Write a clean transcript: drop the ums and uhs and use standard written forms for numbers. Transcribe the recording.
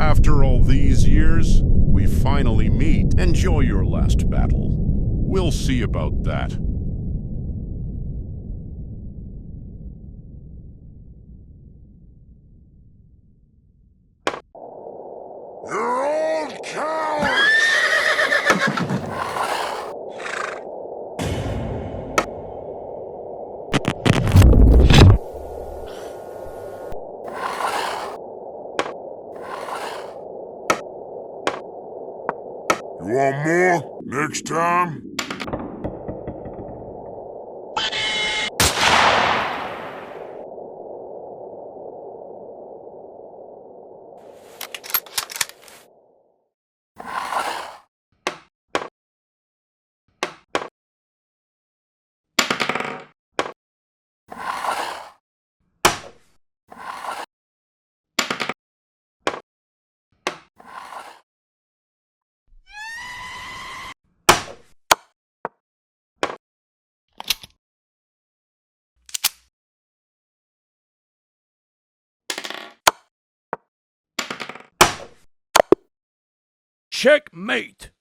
After all these years, we finally meet. Enjoy your last battle. We'll see about that. You're all cowards! You want more? Next time? Checkmate!